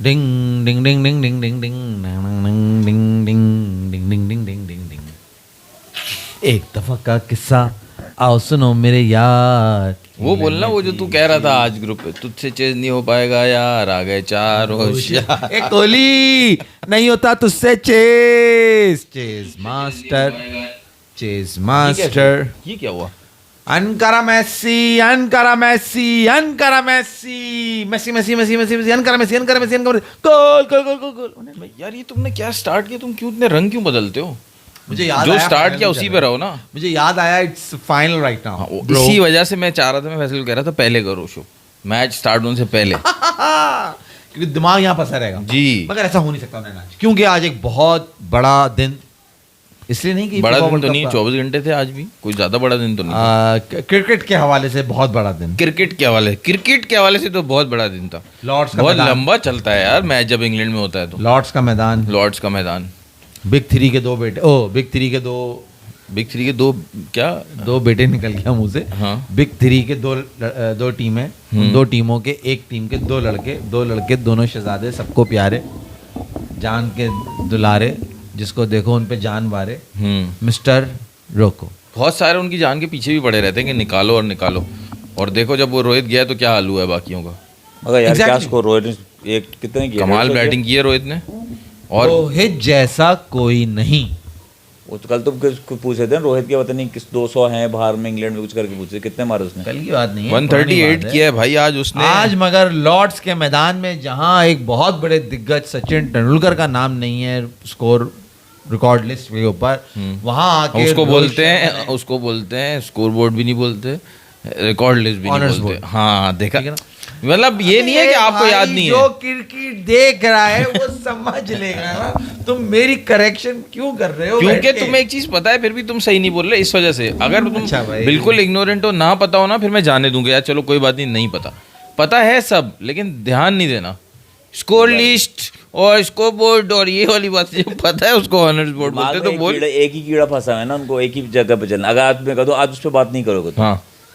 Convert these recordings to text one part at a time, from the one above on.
डिंग डिंग डिंग डिंग डिंग डिंग डिंग डिंग डिंग डिंग डिंग डिंग डिंग डिंग डिंग डिंग। एक दफा का किस्सा आओ सुनो मेरे यार। वो बोलना, वो जो तू कह रहा था आज ग्रुप पे, तुझसे चेज नहीं हो पाएगा यार, आ गए चार होशियार। ए कोहली नहीं होता तुझसे chess chess master chess master. ये क्या हुआ? Ankara Messi Ankara Messi Ankara Messi Messi Messi Messi Messi Messi Ankara Messi Ankara Messi Ankara goal goal goal goal goal. यार ये तुमने क्या स्टार्ट किया? तुम क्यों इतने रंग क्यों बदलते हो? मुझे याद जो आया, स्टार्ट किया उसी पे रहो ना। मुझे याद आया इट्स फाइनल राइट नाउ। इसी वजह से मैं चाह रहा था, मैं फैसले कह रहा था पहले करो शो, मैच स्टार्ट होने से पहले। क्योंकि दिमाग यहाँ फंसा रहेगा जी। मगर ऐसा हो नहीं सकता आज, क्योंकि आज एक बहुत बड़ा दिन, इसलिए नहीं कि बड़ा दिन तो नहीं, 24 घंटे थे आज भी, कोई ज्यादा बड़ा दिन तो नहीं। क्रिकेट के हवाले से बहुत बड़ा दिन। क्रिकेट के हवाले से तो बहुत बड़ा दिन था। लॉर्ड्स का बहुत मैदान, लंबा चलता है यार मैच जब इंग्लैंड में होता है तो। लॉर्ड्स का मैदान, लॉर्ड्स का मैदान, बिग थ्री के दो बेटे, बिग थ्री के दो क्या दो बेटे निकल गया मुंह से। हाँ। बिग थ्री के दो टीमें, उन दो टीमों के एक टीम के दो लड़के दोनों शहजादे, सबको प्यारे, जान के दुलारे, जिसको देखो उन पे जान वारे, मिस्टर रोको। बहुत सारे उनकी जान के पीछे भी पड़े रहते हैं कि निकालो और निकालो, और देखो जब वो रोहित गया तो क्या हाल हुआ है बाकियों का। मगर यार Exactly. क्या स्कोर रोहित ने एक कितने किया? कमाल बैटिंग की है रोहित ने। और रोहित जैसा कोई नहीं। वो तो कल तुम कुछ पूछ रहे थे ना, रोहित के पता नहीं किस 200 हैं बाहर में इंग्लैंड में, कुछ करके पूछे कितने मारे उसने। कल की बात नहीं है, 138 किया है भाई आज उसने। आज मगर लॉर्ड्स के मैदान में जहां एक बहुत बड़े दिग्गज सचिन तेंदुलकर का नाम नहीं है स्कोर रिकॉर्ड लिस्ट के ऊपर, वहां आके उसको बोलते हैं स्कोर बोर्ड भी नहीं बोलते, रिकॉर्ड लिस्ट भी नहीं बोलते। हाँ देखा, मतलब ये नहीं है कि आपको याद नहीं है। जो क्रिकेट देख रहा है वो समझ लेगा ना। तुम मेरी करेक्शन क्यों कर रहे हो? क्योंकि तुम्हें एक चीज पता है फिर भी तुम सही नहीं बोल रहे, इस वजह से। अगर तुम अच्छा भाई। बिल्कुल इग्नोरेंट हो, ना पता हो ना, फिर मैं जाने दूंगा यार चलो कोई बात नहीं, नहीं पता है सब, लेकिन ध्यान नहीं देना। स्कोर लिस्ट और स्कोर बोर्ड और ये वाली बात जो पता है उसको ऑनर्स बोर्ड बोलते तो बोल। एक ही कीड़ा फंसा है ना उनको, एक ही जगह पे चलना। अगर आज मैं कह दूं आज उस पर बात नहीं करोगे हाँ,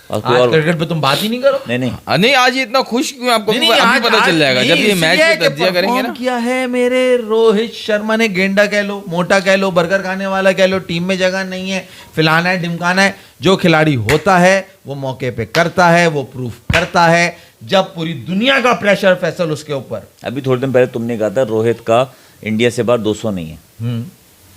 आज क्रिकेट पे तुम बात ही नहीं करो। नहीं आज ये इतना खुश क्यों? आपको नहीं, अभी पता चल जाएगा जब ये मैच में तज्जिया करेंगे ना। किया है मेरे रोहित शर्मा ने, गेंडा कह लो, मोटा कह लो, बर्गर खाने वाला कह लो, टीम में जगह नहीं है, फैलाना है, ढिमकाना है। जो खिलाड़ी होता है वो मौके पे करता है, वो प्रूफ करता है। जब पूरी दुनिया का प्रेशर फैसल उसके ऊपर। अभी थोड़े दिन पहले तुमने कहा था रोहित का इंडिया से बाहर 200 नहीं है,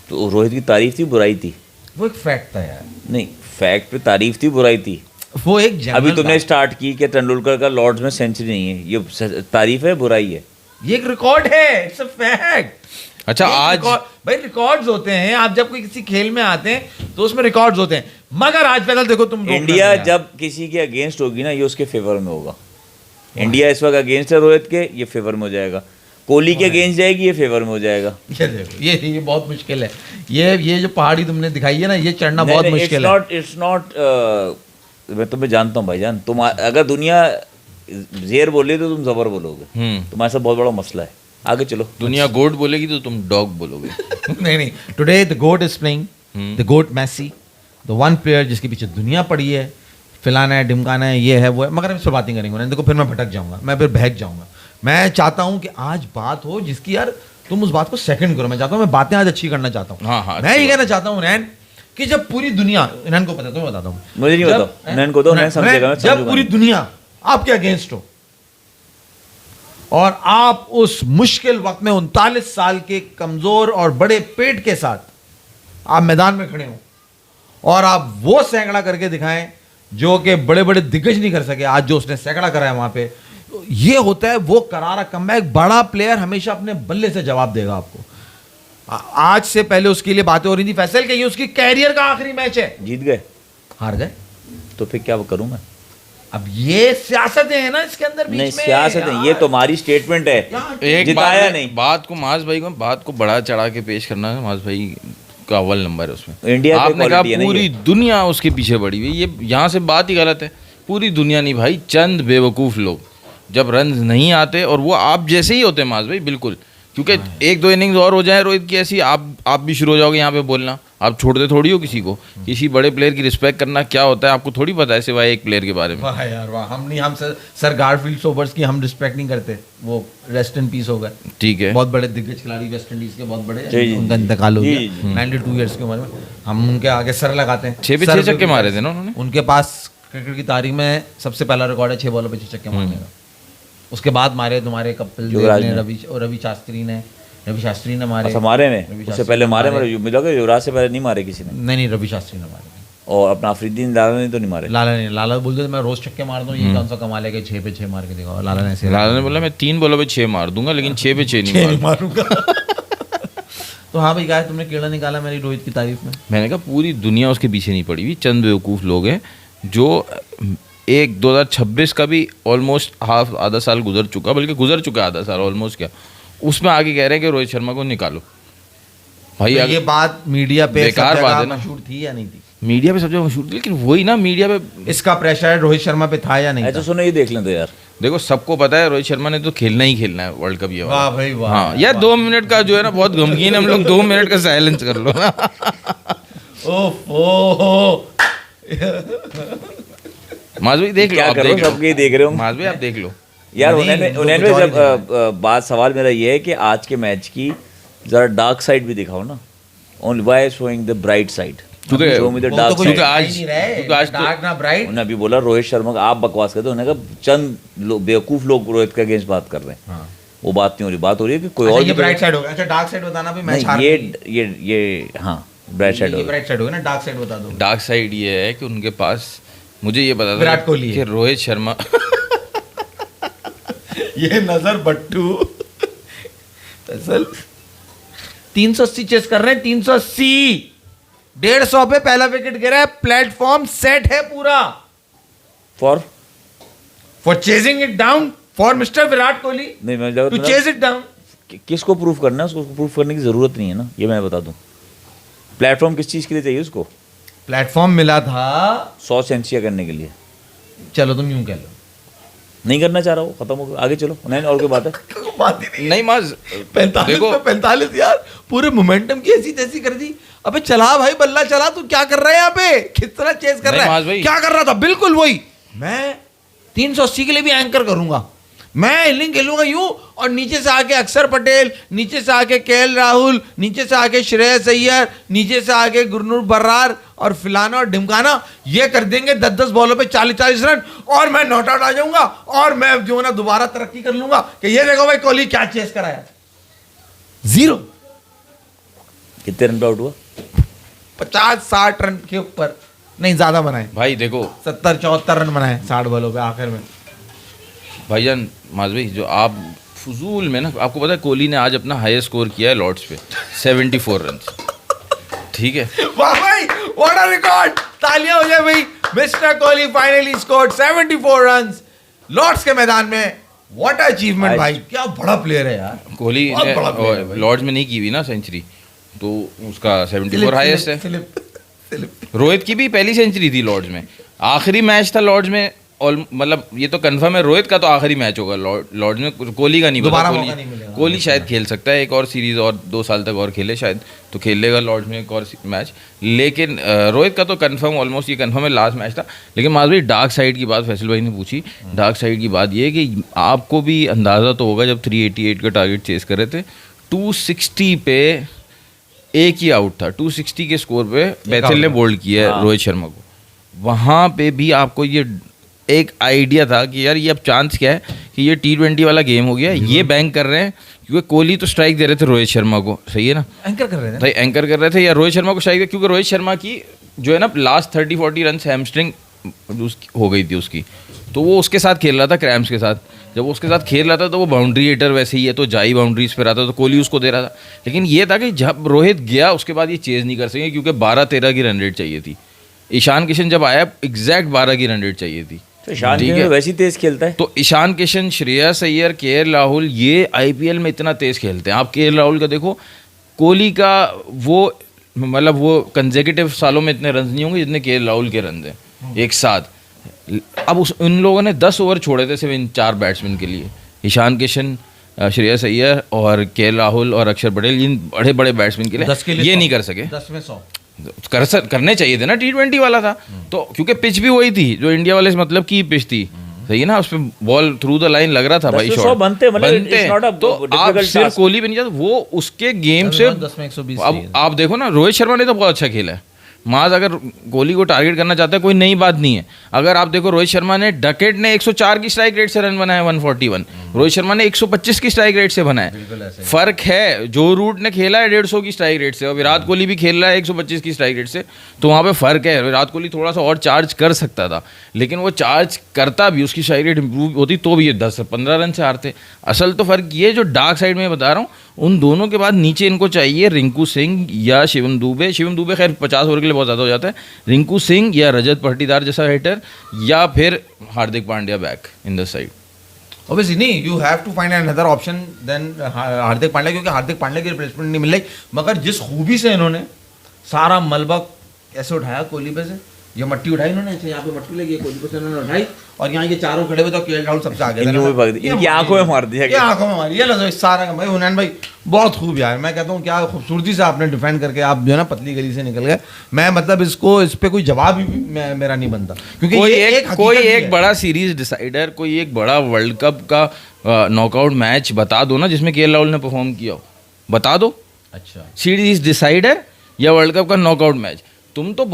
तो रोहित की तारीफ थी बुराई थी? वो एक फैक्ट था यार। नहीं, फैक्ट पे तारीफ थी बुराई थी। वो एक अभी तुमने स्टार्ट की कि तेंदुलकर का लॉर्ड्स में सेंचुरी नहीं है, ये तारीफ है बुराई है? ये एक रिकॉर्ड है, इट्स अ फैक्ट। अच्छा आज भाई रिकॉर्ड्स होते हैं, आप जब कोई किसी खेल में आते हैं तो उसमें रिकॉर्ड्स होते हैं। मगर आज पहले देखो तुम, इंडिया जब किसी के अगेंस्ट होगी ना, ये उसके फेवर में होगा। इंडिया इस वक्त अगेंस्ट है रोहित के, ये फेवर में हो जाएगा। कोहली के अगेंस्ट जाएगी, ये फेवर में हो जाएगा। ये देखो, ये बहुत मुश्किल है। ये जो पहाड़ी तुमने दिखाई है ना, ये चढ़ना बहुत मुश्किल है। इट्स नॉट मैं तुम्हें जानता हूँ भाईजान, तुम अगर दुनिया जेर बोले तो तुम जबर बोलोगे, तुम्हारे साथ बहुत बड़ा मसला है। आगे चलो। दुनिया गोट बोलेगी तो तुम डॉग बोलोगे। नहीं, today the goat is playing, the goat Messi, the one player जिसके पीछे दुनिया पड़ी है, फैलाना है, ढिमकाना है, ये है वो है। मगर हम इस पर बात नहीं करेंगे, देखो फिर मैं भटक जाऊंगा, मैं फिर बहक जाऊंगा। मैं चाहता हूं कि आज बात हो जिसकी यार तुम उस बात को सेकंड करो। मैं चाहता हूं, मैं बातें आज अच्छी करना चाहता हूं। हाँ, मैं ये कहना चाहता हूं नैन कि जब पूरी दुनिया, नैन को पता है, तुम्हें बताता हूं, मुझे नहीं पता, नैन को दो, नैन समझेगा। जब पूरी दुनिया आपके अगेंस्ट हो और आप उस मुश्किल वक्त में 39 साल के कमजोर और बड़े पेट के साथ आप मैदान में खड़े हो और आप वो सैकड़ा करके दिखाएं जो कि बड़े बड़े दिग्गज नहीं कर सके, आज जो उसने सैकड़ा कराया वहां पे, ये होता है वो करारा कमबैक। बड़ा प्लेयर हमेशा अपने बल्ले से जवाब देगा आपको। आज से पहले उसके लिए बातें हो रही थी फैसल के ये उसकी कैरियर का आखिरी मैच है। जीत गए, हार गए, तो फिर क्या करूं मैं? अब ये सियासतें हैं ना इसके अंदर बीच नहीं, में। सियासत है, ये तुम्हारी स्टेटमेंट है। एक जिताया नहीं। बात को माज भाई को बात को बढ़ा चढ़ा के पेश करना है, माज भाई का अव्वल नंबर है उसमें। इंडिया आपने कहा पूरी दुनिया उसके पीछे पड़ी हुई, ये यहाँ से बात ही गलत है। पूरी दुनिया नहीं भाई, चंद बेवकूफ़ लोग जब रन नहीं आते, और वो आप जैसे ही होते हैं माज भाई, बिल्कुल। क्योंकि एक दो इनिंग्स और हो जाए रोहित की ऐसी, आप भी शुरू हो जाओगे यहाँ पे बोलना, आप छोड़ते थोड़ी हो किसी को। किसी बड़े प्लेयर की रिस्पेक्ट करना क्या होता है आपको थोड़ी पता है, सिवाय एक प्लेयर के बारे में। वाह यार वाह, हम सर गारफील्ड सोबर्स की हम रिस्पेक्ट नहीं करते, वो रेस्ट इन पीस हो गए। ठीक है, बहुत बड़े दिग्गज खिलाड़ी वेस्ट इंडीज के, बहुत बड़े, जी, उनका इंतकाल हो जी, गया 92 ईयर्स की उम्र में। हम उनके आगे सर लगाते हैं। 6 पे 6 छक्के मारे थे ना उन्होंने। उनके पास क्रिकेट की तारीख में सबसे पहला रिकॉर्ड है 6 बॉलों पे 6 छक्के मारने का। उसके बाद मारे तुम्हारे कपिल देव ने, रवि शास्त्री ने मारे। अच्छा, मारे ने उससे पहले मारे मिला कि युवराज से पहले नहीं मारे किसी ने? नहीं, रवि शास्त्री ने मारे। और अपना अफरीदीन लाला ने तो नहीं मारे? लाला बोलते थे मैं रोज छक्के मार दूं, ये कौन सा कमाल है कि 6 पे 6 मार के दिखाओ। लाला ने बोला मैं 3 बॉलों पे 6 मार दूंगा, लेकिन 6 पे 6 नहीं मारूंगा। तो हाँ भाई, क्या तुमने कीड़ा निकाला मेरी रोहित की तारीफ में। मैंने कहा पूरी दुनिया उसके पीछे नहीं पड़ी हुई, चंद बेवकूफ़ लोग हैं जो 2026 का भी ऑलमोस्ट आधा साल गुजर चुका, बल्कि गुजर चुका आधा साल ऑलमोस्ट, क्या उसमें आगे कह रहे हैं कि रोहित शर्मा को निकालो। भाई तो ये बात मीडिया पे बेकार बात है ना। मशहूर थी या नहीं थी? मीडिया पे सब जगह मशहूर थी, लेकिन वही ना, मीडिया पे इसका प्रेशर रोहित शर्मा पे था या नहीं? अच्छा सुनो, ये देख लें तो यार, देखो सबको पता है रोहित शर्मा ने तो खेलना ही खेलना है वर्ल्ड कप ये वाला। वाह भाई वाह। हाँ यार, 2 मिनट का जो है ना बहुत गमगीन, हम लोग 2 मिनट का साइलेंस कर लो ना। ओहो माजवी देख लो, क्या आप कर देख रहे हो, लो, सबके देख रहे हो माजवी आप देख लो यार। नहीं, उन्होंने कुछ और जब बात सवाल मेरा ये है कि आज के मैच की जरा डार्क साइड भी दिखाओ ना। Only why showing the bright side, क्योंकि शो मी द वो डार्क तो कुछ साइड। आज डार्क ना ब्राइट। उन्होंने अभी बोला रोहित शर्मा का, आप बकवास करते हो, उन्होंने कहा चंद बेवकूफ लोग रोहित के अगेंस्ट बात कर रहे हैं। हाँ। वो बात नहीं हो रही, बात हो रही है कि कोई अच्छा, और ये भी ब्राइट साइड हो गया। अच्छा, डार्क साइड बताना भी मैच हार नहीं, गई। ये हाँ ब्राइट साइड ये हो ब्राइट साइड हो गया ना, डार्क साइड बता दो। डार्क साइड ये है कि उनके पास, मुझे ये पता था विराट कोहली है। कि रोहित शर्मा ये नजर बट्टू असल 380 चेस कर रहे हैं, 380, 150 पे पहला विकेट गिरा है, प्लेटफॉर्म सेट है पूरा for chasing it down for mister Virat Kohli नहीं, मैं टू चेज इट डाउन। किसको प्रूफ करना है, उसको प्रूफ करने की जरूरत नहीं है ना, ये मैं बता दूं। प्लेटफॉर्म किस चीज के लिए चाहिए उसको? प्लेटफॉर्म मिला था 100 सेंचुरियां करने के लिए। चलो तुम यूं कह लो, नहीं करना चाह रहा हो, खत्म हो गया, आगे चलो। नहीं, और कोई बात है? बात ही नहीं। नहीं माज 45 देखो, पे 45 यार, पूरे मोमेंटम की ऐसी तैसी कर दी। अबे चला भाई, बल्ला चला, तू क्या कर रहा है यहाँ पे? किस तरह चेस कर नहीं, रहा माज है? भाई। क्या कर रहा था? बिल्कुल वही। मैं 380 के लिए भी एंकर करूंगा, मैं इनिंग खेलूंगा यूं, और नीचे से आके अक्षर पटेल, नीचे से आके केएल राहुल, नीचे से आके श्रेयस अय्यर, नीचे से आके गुरनूर बर्रार और फिलाना और ढिमकाना, ये कर देंगे 10-10 बॉलों पे 40-40 रन, और मैं नॉट आउट आ जाऊंगा, और मैं जो है ना दोबारा तरक्की कर लूंगा कि ये देखो भाई कोहली क्या चेस कराया। 0। कितने रन पे आउट हुआ? 50-60 रन के ऊपर, नहीं ज्यादा बनाए, भाई देखो 70-74 रन बनाए 60 बॉलों पे आखिर में। भाईजान माज भाई, जो आप फजूल में ना, आपको पता है कोहली ने आज अपना हाईएस्ट स्कोर किया है लॉर्ड्स पे 74 रन। ठीक है, वाह भाई, व्हाट अ रिकॉर्ड, तालियां हो जाए भाई। Mister Kohli finally scored 74 runs Lord's के मैदान में। व्हाट अ अचीवमेंट भाई, क्या बड़ा प्लेयर है यार कोहली बहुत बड़ा player है भाई। लॉर्ड्स में नहीं की हुई ना सेंचुरी, तो उसका 74 हाईएस्ट है। फिलिप रोहित की भी पहली सेंचुरी थी लॉर्ड्स में, आखिरी मैच था लॉर्ड्स में, और मतलब ये तो कंफर्म है रोहित का तो आखिरी मैच होगा लॉर्ड्स में, कोहली का नहीं दोबारा पता। मौका नहीं मिलेगा। कोहली शायद खेल सकता है एक और सीरीज, और 2 साल तक और खेले शायद, तो खेल लेगा लॉर्ड्स में एक और मैच, लेकिन रोहित का तो कंफर्म, ऑलमोस्ट ये कंफर्म है, लास्ट मैच था। लेकिन माधवी, डार्क साइड की बात फैसल भाई ने पूछी, डार्क साइड की बात ये है कि आपको भी अंदाज़ा तो होगा, जब 388 का टारगेट चेस कर रहे थे, 260 पे एक ही आउट था, 260 के स्कोर पे बैथल ने बोल्ड किया है रोहित शर्मा को। वहाँ पे भी आपको ये एक आइडिया था कि यार ये अब चांस क्या है कि ये T20 वाला गेम हो गया, ये बैंक कर रहे हैं, क्योंकि कोहली तो स्ट्राइक दे रहे थे रोहित शर्मा को, सही है ना, एंकर कर रहे थे भाई एंकर कर रहे थे, या रोहित शर्मा को स्ट्राइक, क्योंकि रोहित शर्मा की जो है ना लास्ट 30-40 रन हैमस्ट्रिंग हो गई थी उसकी, तो वो उसके साथ खेल रहा था, क्रैम्स के साथ। जब वो उसके साथ खेल रहा था तो वो बाउंड्री हिटर वैसे ही है, तो जाई बाउंड्रीज पे रहता, तो कोहली उसको दे रहा था। लेकिन ये था कि जब रोहित गया उसके बाद ये चेज नहीं कर सके, क्योंकि 12-13 की रन रेट चाहिए थी। ईशान किशन जब आया एग्जैक्ट 12 की रन रेट चाहिए थी। तो ईशान किशन वैसे ही तेज खेलता है। तो ईशान किशन, श्रेयस अय्यर, केएल राहुल, ये आईपीएल में इतना तेज खेलते हैं। आप केएल राहुल का देखो, कोहली का वो मतलब वो कंसेक्यूटिव सालों में इतने रन नहीं होंगे जितने केएल राहुल के रन हैं एक साथ। अब उन लोगों ने 10 ओवर छोड़े थे सिर्फ इन 4 बैट्समैन के लिए, ईशान किशन, श्रेयस अय्यर और केएल राहुल और अक्षर पटेल, इन बड़े बड़े बैट्समैन के लिए ये नहीं कर सके। 10 में 100 करने चाहिए थे ना, T20 वाला था तो, क्योंकि पिच भी वही थी जो इंडिया वाले से मतलब की पिच थी, सही है ना, उस पे बॉल थ्रू द लाइन लग रहा था भाई, शॉट बनते मतलब तो आप सिर्फ कोहली भी नहीं जाते, वो उसके गेम से 10 में 120 अब आप देखो ना, रोहित शर्मा ने तो बहुत अच्छा खेला है, माज अगर कोहली को टारगेट करना चाहता है कोई नई बात नहीं है। अगर आप देखो रोहित शर्मा ने, डकेट ने 104 की स्ट्राइक रेट से रन बनाए 141, रोहित शर्मा ने 125 की स्ट्राइक रेट से बनाए, फर्क है। जो रूट ने खेला है 150 की स्ट्राइक रेट से और विराट कोहली भी खेल रहा है 125 की स्ट्राइक रेट से, तो वहाँ पे फर्क है। विराट कोहली थोड़ा सा और चार्ज कर सकता था, लेकिन वो चार्ज करता भी, उसकी स्ट्राइक रेट इंप्रूव होती तो भी ये 10-15 रन से हारते। असल तो फर्क ये जो डार्क साइड में बता रहा हूँ, उन दोनों के बाद नीचे इनको चाहिए रिंकू सिंह या शिवम दुबे। शिवम दुबे खैर 50 ओवर के लिए बहुत ज़्यादा हो जाता है, रिंकू सिंह या रजत पाटीदार जैसा हिटर, या फिर Hardik Pandya back in the side. Obviously नहीं, you have to find another option than Hardik Pandya, क्योंकि हार्दिक पांड्या की रिप्लेसमेंट नहीं मिल रही। मगर जिस खूबी से इन्होंने सारा मलबा कैसे उठाया कोहली पे से, ये मट्टी उठाई इन्होंने, यहाँ पे मट्टी लगी है कोहली पे से इन्होंने उठाई, और यहाँ ये चारों खड़े हुए तो केएल राहुल सबसे आगे इनकी आंखों में मार दिया, ये आंखों में मारी, ये लो सारा भाई। हुनैन भाई बहुत खूब यार, मैं कहता हूँ क्या खूबसूरती से आपने डिफेंड करके आप जो है ना पतली गली से निकल गए। मैं मतलब इस पे कोई जवाब ही मेरा नहीं बनता, क्योंकि कोई एक बड़ा सीरीज डिसाइडर, कोई एक बड़ा वर्ल्ड कप का नॉकआउट मैच बता दो ना जिसमें केएल राहुल ने परफॉर्म किया हो, बता दो। अच्छा, सीरीज डिसाइडर या वर्ल्ड कप का नॉकआउट मैच, तुम तो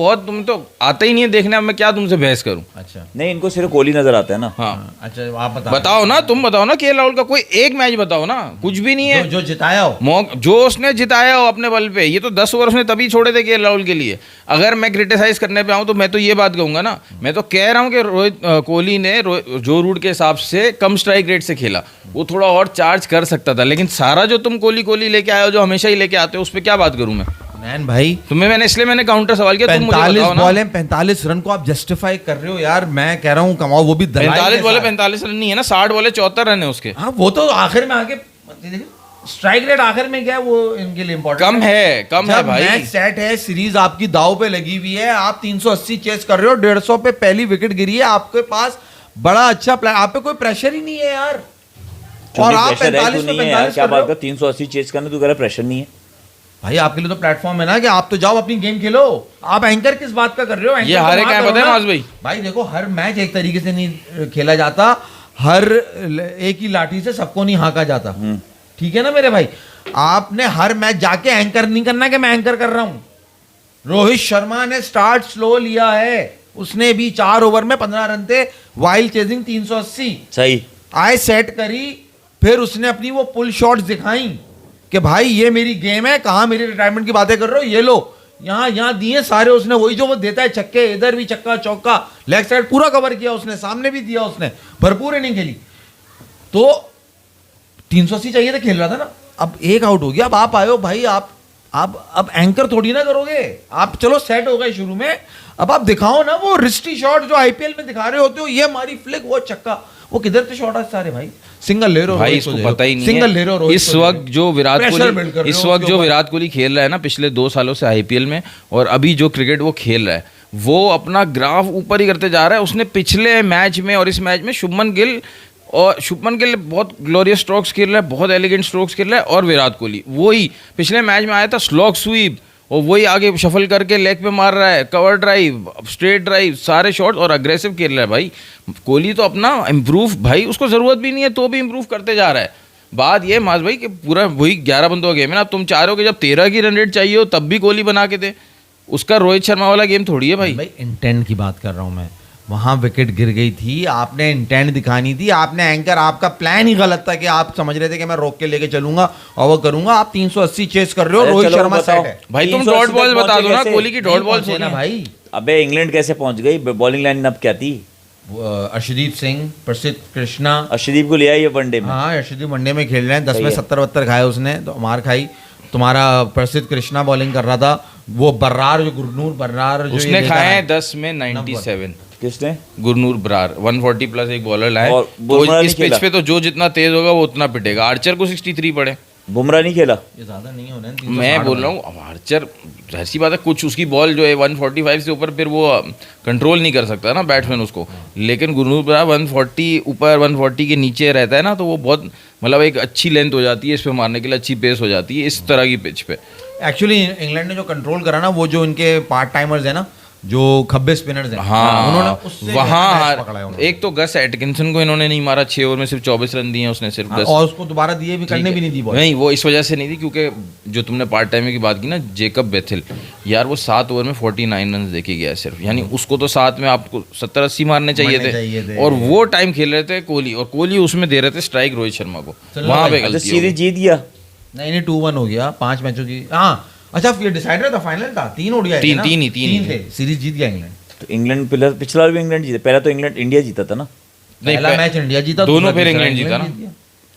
आता ही नहीं है देखने, अब मैं क्या तुमसे बहस करूं। अच्छा नहीं, इनको सिर्फ कोहली नजर आता है ना। हाँ अच्छा, आप बताओ ना, तुम बताओ ना, केएल राहुल का कोई एक मैच बताओ ना, कुछ भी नहीं है जो जिताया हो, जो उसने जिताया हो अपने बल पे। ये तो 10 ओवर उसने तभी छोड़े थे केएल राहुल के लिए। अगर मैं क्रिटिसाइज करने पे आऊँ तो मैं तो ये बात कहूंगा ना, मैं तो कह रहा हूँ कि कोहली ने जो रूट के हिसाब से कम स्ट्राइक रेट से खेला, वो थोड़ा और चार्ज कर सकता था, लेकिन सारा जो तुम कोहली लेके आए हो, जो हमेशा ही लेके आते हो, उस पर क्या बात करूँ मैं। नैन भाई मैंने काउंटर सवाल किया, तुम मुझे बताओ ना। 45 रन को आप जस्टिफाई कर रहे हो यार, मैं कह रहा हूँ कमाओ, वो भी 45 बॉले 45 रन नहीं है ना, 60 बॉले 74 रन है उसके। हाँ वो तो आखिर में आके स्ट्राइक रेट आखिर में क्या है, वो इनके लिए इंपॉर्टेंट कम है भाई। मैच सेट है, सीरीज आपकी दाव पे लगी हुई है, आप 380 चेस कर रहे हो, 150 पे पहली विकेट गिरी है, आपके पास बड़ा अच्छा प्लान, आप पे कोई प्रेशर ही नहीं है यार, और आप 45 पे 45 क्या बात कर, 380 चेस करने तू कह रहा प्रेशर नहीं है भाई। आपके लिए तो प्लेटफॉर्म है ना कि आप तो जाओ अपनी गेम खेलो, आप एंकर किस बात का कर रहे हो? ये हारे क्या पता है माज भाई? भाई देखो, हर मैच एक तरीके से नहीं खेला जाता, हर एक ही लाठी से सबको नहीं हाँका जाता, ठीक है ना मेरे भाई? आपने हर मैच जाके एंकर नहीं करना कि मैं एंकर कर रहा हूं। रोहित शर्मा ने स्टार्ट स्लो लिया है, उसने भी 4 ओवर में 15 रन थे, वाइल्ड चेजिंग 380 सही आए सेट करी, फिर उसने अपनी वो पुल शॉट्स दिखाई कि भाई ये मेरी गेम है, कहाँ मेरी रिटायरमेंट की बातें कर रहे हो, ये लो यहाँ दिए सारे उसने, वही जो वो देता है छक्के, इधर भी छक्का चौका, लेग साइड पूरा कवर किया उसने, सामने भी दिया उसने, भरपूर इनिंग खेली। तो 380 चाहिए था, खेल रहा था ना, अब एक आउट हो गया, अब आप आए हो भाई, आप अब एंकर थोड़ी ना करोगे आप, चलो सेट हो गए शुरू में, अब आप दिखाओ ना वो रिस्टी शॉट जो आईपीएल में दिखा रहे होते हो, ये हमारी फ्लिक, वो छक्का, वो किधर पे शॉट आज सारे भाई, सिंगल ले रहे हो भाई, इसको पता ही नहीं सिंगल ले रहे हो। इस वक्त जो विराट कोहली खेल रहा है ना पिछले 2 सालों से आईपीएल में, और अभी जो क्रिकेट वो खेल रहा है, वो अपना ग्राफ ऊपर ही करते जा रहा है। उसने पिछले मैच में और इस मैच में शुभमन गिल बहुत ग्लोरियस स्ट्रोक्स खेल रहा है, बहुत एलिगेंट स्ट्रोक्स खेल रहा है, और विराट कोहली वही पिछले मैच में आया था स्लॉग स्वीप, और वही आगे शफल करके लेग पे मार रहा है, कवर ड्राइव, स्ट्रेट ड्राइव, सारे शॉट्स, और अग्रेसिव खेल रहा है भाई। कोहली तो अपना इम्प्रूव, भाई उसको ज़रूरत भी नहीं है तो भी इम्प्रूव करते जा रहा है। बात ये माज भाई कि पूरा वही 11 बंदों का गेम है ना, तुम चाह रहे हो कि जब 13 की रन रेट चाहिए हो तब भी कोहली बना के दे, उसका रोहित शर्मा वाला गेम थोड़ी है भाई इंटेंट की बात कर रहा हूँ मैं, वहां विकेट गिर गई थी, आपने इंटेंट दिखानी थी, आपने एंकर, आपका प्लान ही गलत था कि आप समझ रहे थे कि मैं रोक के लेके चलूंगा और वो करूंगा, आप 380 चेस कर रहे हो, रोहित शर्मा सेट है भाई, तुम डॉट बॉल बता दो ना, कोहली की डॉट बॉल ना भाई। अबे इंग्लैंड कैसे पहुंच गई, बॉलिंग लाइन अब क्या थी? अर्शदीप सिंह, प्रसिद्ध कृष्णा, अर्शदीप को लिया ये वनडे में, हाँ अर्शदीप वनडे में खेल रहे हैं, 10 में 70-72 खाए उसने, तो मार खाई। तुम्हारा प्रसिद्ध कृष्णा बॉलिंग कर रहा था, वो बर्रार जो गुरनूर बर्रार जो उसने खाए हैं 10 में 97। किसने? गुरनूर बरार 140 प्लस एक बॉलर लाए, और तो इस पिच पे तो जो जितना तेज होगा वो उतना पिटेगा। आर्चर को 63 पड़े, बुमराह नहीं खेला, ये ज्यादा नहीं होने, मैं बोल रहा हूँ। अब आर्चर ऐसी बात है, कुछ उसकी बॉल जो है 145 से ऊपर फिर वो कंट्रोल नहीं कर सकता ना बैट्समैन उसको, लेकिन गुरनूर बरार 140 ऊपर 140 के नीचे रहता है ना, तो वो बहुत मतलब एक अच्छी लेंथ हो जाती है इस पे मारने के लिए, अच्छी पेस हो जाती है इस तरह की पिच पे। एक्चुअली इंग्लैंड ने जो कंट्रोल करा ना, वो जो इनके पार्ट टाइमर्स है ना, जो खब्बे स्पिनर्स हैं, हाँ उन्होंने उससे मैच वहाँ पकड़ा है उन्होंने। एक तो गस एटकिंसन को इन्होंने नहीं मारा, 6 ओवर में सिर्फ 24 रन दिए हैं उसने सिर्फ हाँ, गस। और उसको दोबारा दिए भी, करने भी नहीं दी बॉल। नहीं, वो इस वजह से नहीं दी क्योंकि जो तुमने पार्ट टाइम की बात की ना, जेकब बेथिल यार, वो 7 ओवर में 49 रन देके गया है सिर्फ, यानी उसको तो 7 में आपको 70-80 मारने चाहिए थे, और वो टाइम खेल रहे थे कोहली, और कोहली उसमें दे रहे थे स्ट्राइक रोहित शर्मा को, वहां पे अच्छा गलती हो सीरीज गई। जीत गया। नहीं 2-1 हो गया 5 मैचों की। हाँ अच्छा, ये डिसाइडर था, फाइनल था, 3 ओडीआई तीन ही थे, सीरीज जीत गया इंग्लैंड। तो इंग्लैंड पिछला बार भी इंग्लैंड जीता, पहला तो इंग्लैंड इंडिया जीता था ना। नहीं, पहला मैच इंडिया जीता, दोनों दूसरा फिर तीसरा इंग्लैंड जीता ना। जीत गया।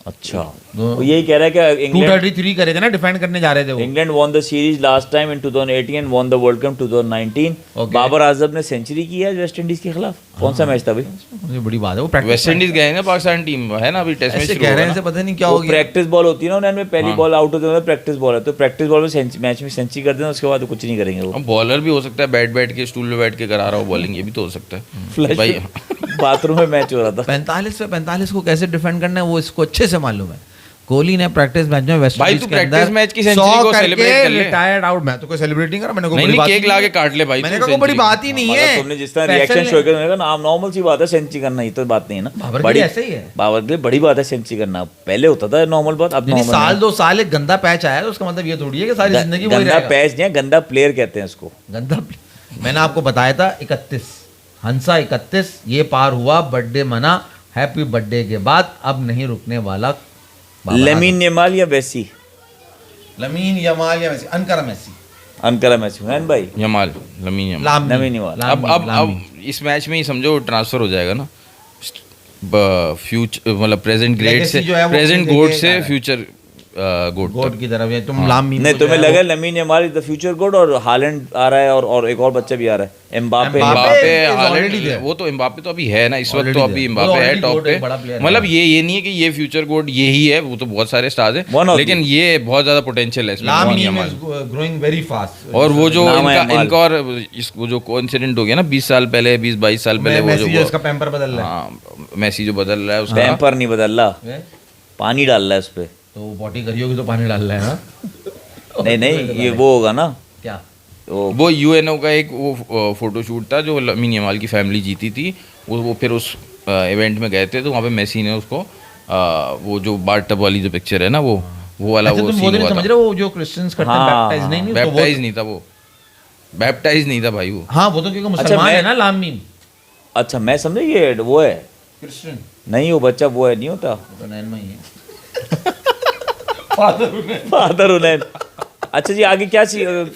अच्छा, दो- वो यही कह रहा है कि इंग्लैंड 233 करे थे ना, डिफेंड करने जा रहे थे वो। England won the series last time in 2018 and won the World Cup 2019। Okay. Babar Azam ने सेंचुरी की है वेस्ट इंडीज के खिलाफ। कौन सा मैच था भाई? मुझे बड़ी बात है, वो प्रैक्टिस वेस्ट इंडीज गए ना, पाकिस्तान टीम है ना अभी टेस्ट में ऐसे शुरू कह रहे होगा हैं, ना। ऐसे पता नहीं क्या वो हो गया। प्रैक्टिस बॉल होती है ना उन्होंने, पहली हाँ। बॉल आउट होते हैं प्रैक्टिस बॉल है, तो प्रैक्टिस बॉल में मैच में सेंचुरी कर देना, उसके बाद कुछ नहीं करेंगे वो। अब बॉलर भी हो सकता है बैठ के स्टूल पे बैठ के करा रहा हो बॉलिंग, ये भी तो हो सकता है फ्लैश भाई। बाथरूम में मैच हो रहा था। 45 पे 45 को कैसे डिफेंड करना है वो इसको अच्छे से मालूम है। कोहली ने प्रैक्टिस मैच में वेस्ट भाई इंडीज तू के प्रैक्टिस अंदर मैच की सेंचुरी को सेलिब्रेट कर ले। Retired out. मैं तो कोई सेलिब्रेट नहीं कर रहा, मैंने कोई नहीं, बड़ी नहीं, बात केक ही ला के नहीं काट ले भाई मैंने तू कहा कोई बड़ी सेंचुरी। बात ही नहीं है। मतलब तुमने जिस तरह फैसल रिएक्शन ने- शो किया, मैंने कहा ना नॉर्मल सी बात है सेंचुरी करना, ये तो बात नहीं है ना। बाबर के बड़ी लिए ऐसे ही है। बाबर के लिए बड़ी बात है सेंचुरी करना, पहले होता था नॉर्मल बात, अब नहीं, नॉर्मल साल 2 साल एक गंदा पैच आया तो उसका मतलब ये थोड़ी है कि सारी जिंदगी वही गंदा रहेगा। पैच नहीं है, गंदा प्लेयर कहते हैं उसको। गंदा मैंने आपको बताया था 31 हंसा 31 ये पार हुआ, बर्थडे मना, हैप्पी बर्थडे के बाद अब नहीं रुकने वाला। बाबर लेमिन यमाल या वेसी? आजम। लमीन यमाल या Messi, Ankara Messi, Ankara match हुआ है भाई। Yamal, lamin Yamal. लामीन, lamin Yamal. अब इस मैच में ही समझो ट्रांसफर हो जाएगा ना, फ्यूचर मतलब प्रेजेंट ग्रेट से, Legacy जो है वो प्रेजेंट अपनी गोट जगह से जा रहा है। फ्यूचर गोट गोड तक। की तरफ है तुम लामीन नहीं को तुम्हें जो है लगा वो- lamin Yamal is the future good, और हालैंड आ रहा है, और एक और बच्चा भी आ रहा है, Mbappe. Mbappe Mbappe, is Holland, already there. वो तो एम्बापे तो अभी है ना इस वक्त, Already तो अभी there. एम्बापे वो है already टॉप goat पे। है, बड़ा player है। मतलब ये नहीं है कि ये फ्यूचर गोट यही है, वो तो बहुत सारे स्टार्स One हैं, of लेकिन ये बहुत ज्यादा पोटेंशियल है इसमें, lamin लामीन Yamal. is growing very fast। और वो जो नाम है इनका यमाल। इनका और इसको जो कोइंसिडेंट हो गया ना 20 साल पहले, 20-22 साल पहले, वो मेसी जो जो इसका पैम्पर बदल रहा है। हाँ मेसी जो बदल रहा है उसका, पैम्पर नहीं बदल रहा, वे? पानी डाल रहा है उस पे। तो वो पॉटी करी होगी तो पानी डाल रहा है ना। नहीं नहीं, ये वो होगा ना, क्या वो यूएनओ का एक वो फोटोशूट था जो लमीन यमाल की फैमिली जीती थी, वो फिर उस इवेंट में गए थे, तो वहाँ पे मेसी ने उसको वो जो बाथ टब वाली जो पिक्चर है ना, वो वाला अच्छा वो तुम वो सीन नहीं हुआ समझ था। रहे हो जो क्रिश्चियंस करते हैं हाँ, बैप्टाइज नहीं नहीं उसको वो- बैप्टाइज नहीं था वो, बैप्टाइज नहीं था भाई वो। हाँ वो तो क्योंकि मुसलमान मैं- है ना लामीन। अच्छा मैं समझा ये वो है, क्रिश्चियन नहीं वो बच्चा वो है, नहीं होता तो नैन में ही है। फादर उनैन। अच्छा जी आगे क्या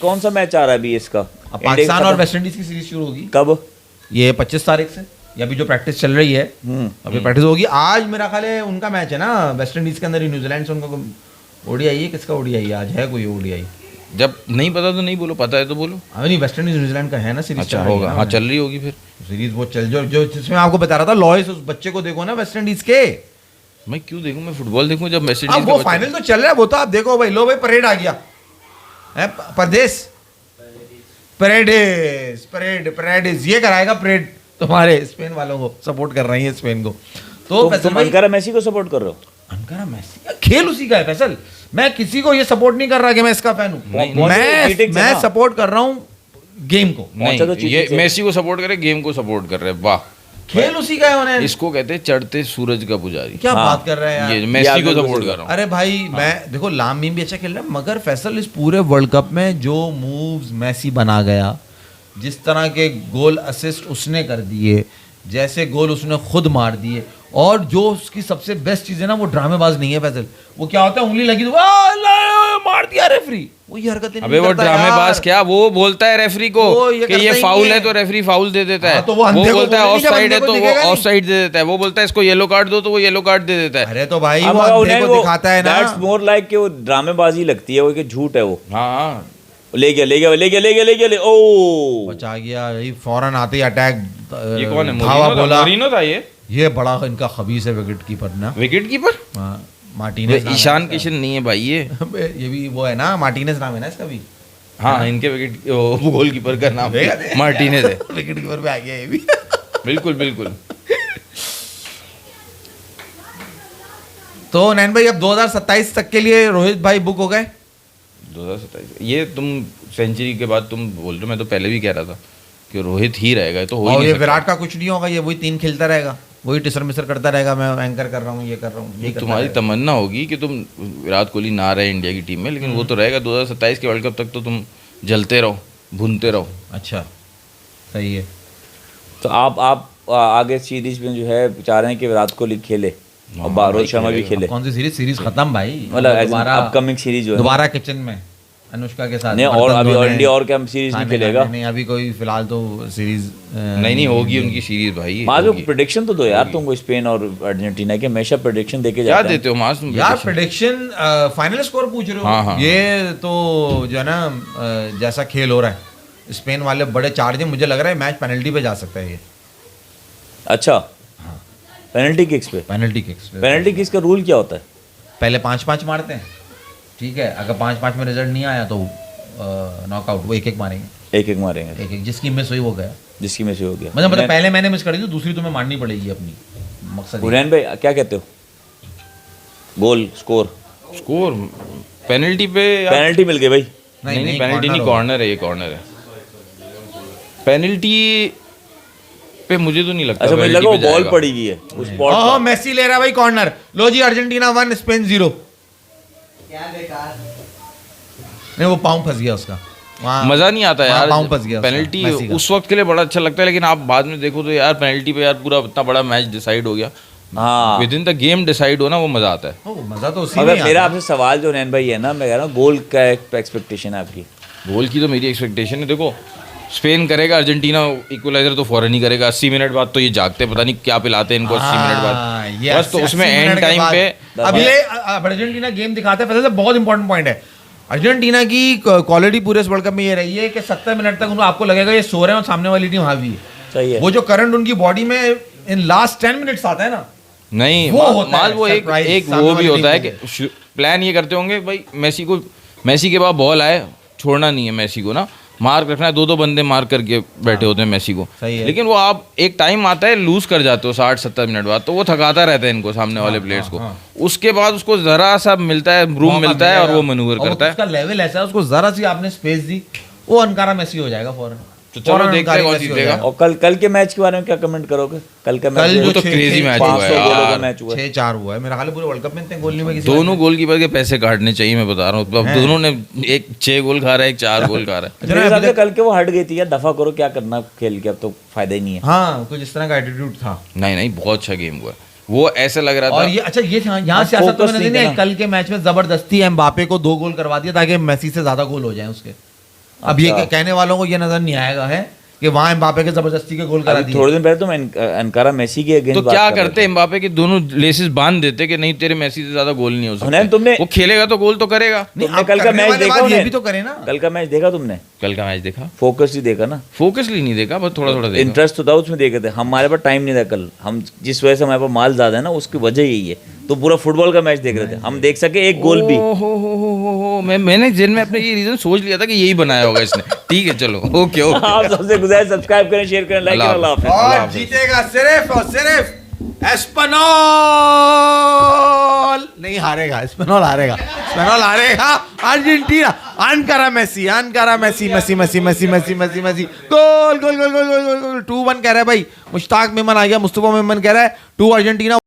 कौन सा मैच आ रहा है अभी इसका? अब इंडिया पाकिस्तान का और खत्म- वेस्ट इंडीज की सीरीज शुरू होगी कब? ये 25 तारीख से, या अभी जो प्रैक्टिस चल रही है अभी प्रैक्टिस होगी। आज मेरा ख्याल है उनका मैच है ना वेस्ट इंडीज के अंदर ही, न्यूजीलैंड से उनका ओडीआई है। किसका ओडीआई है आज? है कोई ओडीआई? जब नहीं पता तो नहीं बोलो, पता है तो बोलो। अभी नहीं, वेस्ट इंडीज न्यूजीलैंड का है ना सीरीज। अच्छा होगा, हाँ चल रही होगी फिर। सीरीज वो चल जो जिसमें आपको बता रहा था लॉयस, उस बच्चे को देखो ना वेस्ट इंडीज के। मैं क्यों देखूं, मैं फुटबॉल देखूं जब मैसेज। अब वो फाइनल तो चल रहा है, वो तो आप देखो भाई। लो भाई परेड आ गया है, परदेश परेडेस परेडेस ये कराएगा परेड तुम्हारे स्पेन वालों को, सपोर्ट कर रही है स्पेन को। तो फैसल तुम भाई, अंकारा मैसी को सपोर्ट कर रहे हो? अंकारा मैसी खेल उसी का है फैसल। मैं किसी को ये सपोर्ट नहीं कर रहा कि मैं इसका फैन हूँ। नहीं, मैं सपोर्ट कर रहा हूँ गेम को। नहीं, पहुंचा तो चीटिंग ये से। मेसी को सपोर्ट करे, गेम को सपोर्ट कर रहे हैं, वाह। खेल उसी का है उन्हें। इसको कहते हैं चढ़ते सूरज का पुजारी। क्या हाँ, बात कर रहा है यार। ये मेसी को बिल्कुल सपोर्ट सही कर रहा हूँ। अरे भाई मैं देखो लामीन भी अच्छा खेल रहा है, मगर फैसल इस पूरे वर्ल्ड कप में जो मूव्स मैसी बना गया, जिस तरह के गोल असिस्ट उसने कर दिए, जैसे गोल उसने खुद मार दिए, और जो उसकी सबसे बेस्ट चीज है ना वो ड्रामेबाज नहीं है फैसल। वो क्या होता है, उंगली लगी तो मार दिया रेफरी, वो ये हरकतें नहीं अबे वो करता ड्रामेबाज यार। क्या, वो बोलता है रेफरी को वो ये कि करता ये ही फाउल नहीं है है। तो रेफरी फाउल दे देता है। हाँ, तो वो अंधे को बोलता है बोलेंगे, ऑफ जब साइड है अंधे को तो वो दिखेगा ऑफ नहीं। साइड दे देता है। वो बोलता है इसको येलो कार्ड दो तो वो येलो कार्ड दे देता है। अरे तो भाई अब वो अंधे उन्हें को वो दिखाता है ना। दैट्स मोर लाइक कि वो ड्रामेबाजी लगती है, वो कि झूठ है वो। हाँ ले गया ओ बचा गया, यही फौरन आते ही अटैक ये कौन है? धावा बोला। मोरिनो था ये बड़ा इनका खबीस है विकेट कीपर ना, विकेट कीपर। मार्टिनेज नाम है ईशान इसका। किशन नहीं है भाई ये। ये भी वो है ना, मार्टिनेज नाम है ना इसका भी। हाँ इनके विकेट गोलकीपर का नाम देखा? मार्टिनेज है। विकेट कीपर पे आ गया ये भी। बिल्कुल बिल्कुल। तो नैन भाई अब 2027 तक के लिए रोहित भाई बुक हो गए। 2027 ये तुम सेंचुरी के बाद तुम बोल रहे हो, मैं तो पहले भी कह रहा था कि रोहित ही रहेगा, ये तो हो ही और नहीं ये सकता। विराट का कुछ नहीं होगा, ये वही 3 खेलता रहेगा, वही टिसर मिसर करता रहेगा, मैं एंकर कर रहा हूँ, ये कर रहा हूँ, ये करता तुम्हारी रहेगा। तमन्ना होगी कि तुम विराट कोहली ना रहे इंडिया की टीम में, लेकिन वो तो रहेगा 2027 के वर्ल्ड कप तक, तो तुम जलते रहो, भूनते रहो। अच्छा सही है। तो आप आगे सीरीज में जो है चाह रहे हैं कि विराट कोहली खेले और रोहित शर्मा भी खेले, कौन सी सीरीज खत्म भाई, मतलब दोबारा अपकमिंग सीरीज जो है दोबारा किचन में अनुष्का के साथ नहीं, और बर्तन अभी धोने, इंडिया और क्या सीरीज नहीं खाने खेलेगा। खाने, नहीं अभी कोई फिलहाल तो सीरीज नहीं होगी उनकी सीरीज भाई, माज होगी। प्रेडिक्शन तो दो यार तुमको, स्पेन और अर्जेंटीना के हमेशा प्रेडिक्शन देके क्या जाते हैं। देते हो मास तुम यार prediction? प्रेडिक्शन फाइनल स्कोर पूछ रहे हो? हाँ। ये तो जो है ना जैसा खेल हो रहा है, स्पेन वाले बड़े चार्ज हैं, मुझे लग रहा है मैच पेनल्टी पे जा सकता है ये। अच्छा, पेनल्टी किक्स पे, पेनल्टी किक्स पे पेनल्टी किक्स का रूल क्या होता है? पहले 5-5 मारते हैं, ठीक है, अगर 5-5 में रिजल्ट नहीं आया तो नॉकआउट, वो 1-1 मारेंगे, एक मारेंगे, 1-1 जिसकी मिस हुई वो गया। जिसकी में से हो गया। मतलब पहले मैंने मिस करी तो दूसरी तुम्हें मारनी पड़ेगी अपनी, मकसद ये। हुरैन भाई क्या कहते हो, गोल स्कोर? स्कोर पेनल्टी पे यार, पेनल्टी मिल गई भाई। नहीं पेनल्टी नहीं, कॉर्नर है, ये कॉर्नर है। पेनल्टी पे मुझे तो नहीं लगता। अच्छा, मुझे penalty लगा वो पे बॉल जाएगा। पड़ी हुई है उस स्पॉट हाँ पर। मेसी ले रहा है भाई कॉर्नर, लो जी अर्जेंटीना 1 स्पेन 0। नहीं वो पाँव फंस गया उसका, वहाँ मजा नहीं आता वहाँ यार, पाँव फंस गया उसका, पेनल्टी मेसी का। उस वक्त के लिए बड़ा अच्छा लगता है, लेकिन आप बाद में देखो तो यार पेनल्टी पे यार पूरा इतना बड़ा मैच डिसाइड हो गया, हाँ, with in the game decide हो ना, वो मजा आता है। ओ, मजा तो उसी में अगर ही मेरा आता है। आपसे सवाल जो हुरैन भाई है ना, मैं कह रहा हूँ गोल का एक्सपेक्टेशन है आपकी? गोल की तो मेरी एक्सपेक्टेशन है, देखो स्पेन करेगा, अर्जेंटीना इक्वलाइजर तो फौरन ही करेगा, 80 मिनट बाद तो ये जागते हैं, पता नहीं क्या पिलाते हैं इनको 80 मिनट हाँ, बाद, ये बस तो 80 उसमें मिनट एंड के टाइम बाद- पे अब ये अब अर्जेंटीना गेम दिखाते हैं, पता है बहुत इंपॉर्टेंट पॉइंट है, अर्जेंटीना की क्वालिटी पूरे इस वर्ल्ड कप में ये रही है कि 70 मिनट तक उनको आपको लगेगा ये सो रहे हैं और सामने वाली टीम हावी है। सही है। वो जो करंट उनकी बॉडी में इन लास्ट 10 मिनट्स आता है ना, नहीं वो होता माल है वो एक surprise एक सामने वो भी वाली होता है टीम कि प्लान ये करते होंगे भाई मेसी के पास बॉल आए, छोड़ना नहीं है मेसी को ना, मार्क रखना है, 2-2 बंदे मार्क करके बैठे होते हैं मेसी को, सही है। लेकिन वो आप एक टाइम आता है लूज कर जाते हो 60-70 मिनट बाद, तो वो थकाता रहता है इनको सामने वाले प्लेयर्स को, उसके बाद उसको जरा सा मिलता है रूम मौका मिलता है और मिलेगा। वो मैनूवर और करता है। उसका लेवल ऐसा है, उसको जरा सी आपने स्पेस दी, वो अनकारा मेसी हो जाएगा फौरन। तो चलो फौरन देखते हैं अनकारा कौन मेसी हो जीतेगा। जाएगा। और कल के मैच के बारे में क्या कमेंट करोगे? कल का मैच कल वो जो तो crazy match हुआ है 500 गोलों का यार। मैच हुआ है। 6-4 हुआ है, मेरा ख्याल है पूरे वर्ल्ड कप में इतने गोल नहीं हुए किसी दोनों गोलकीपर के पैसे काटने चाहिए, मैं बता रहा हूँ, अब दोनों ने एक 6 गोल खा रहा है, एक 4 गोल खा रहा है। मेरे हिसाब से कल के वो हट गई थी यार, दफा करो, क्या करना खेल के, अब तो फायदा ही नहीं है। हाँ कुछ इस तरह का एटीट्यूड था। नहीं बहुत अच्छा गेम हुआ है, वो ऐसा लग रहा और था। ये अच्छा ये यहाँ अब सियासत तो focus मैंने नहीं नहीं है, था ना। कल के मैच में जबरदस्ती एम्बापे को 2 गोल करवा दिया ताकि मेसी से ज्यादा गोल हो जाए उसके। अब ये अच्छा। कहने वालों को ये नजर नहीं आएगा है कि वहां एम्बापे के जबरदस्ती के गोल करा अभी दिए। थोड़े दिन पहले तुम अनकारा मेसी के अगेंस्ट तो क्या करते एम्बापे के दोनों लेसेस बांध देते कि नहीं तेरे मेसी से ज्यादा गोल नहीं हो हुनैन, सकते, तुमने- वो खेलेगा तो गोल तो करेगा। नहीं, तुमने अब कल का करने मैच वाले देखा बाद ये हुनैन? भी तो करे ना। कल का मैच देखा तुमने? कल का मैच देखा, फोकस ही देखा ना, फोकसली नहीं देखा, बस थोड़ा थोड़ा देखा। इंटरेस्ट तो था उसमें, देखे थे हमारे पास, टाइम नहीं था कल, हम जिस वजह से हमारे पास माल ज्यादा है ना, उसकी वजह यही है, तो पूरा फुटबॉल का मैच देख रहे थे हम, देख सके एक गोल भी। हो मैंने जिन में अपने ये रीजन सोच लिया था कि यही बनाया होगा इसने। ठीक है चलो, ओके ओके, आप सबसे गुजारिश सब्सक्राइब करें, शेयर करें, लाइक करें। अल्लाह हाफिज़। अल्लाह और हाफिज़। जीतेगा सिर्फ और सिर्फ एस्पेनोल, नहीं हारेगा एस्पेनोल, हारेगा अर्जेंटीना। अनकारा मेसी, मेसी गोल 2-1 कह रहा है भाई। मुश्ताक मेमन आ गया, मुस्तफा मेमन कह रहा है 2 अर्जेंटीना।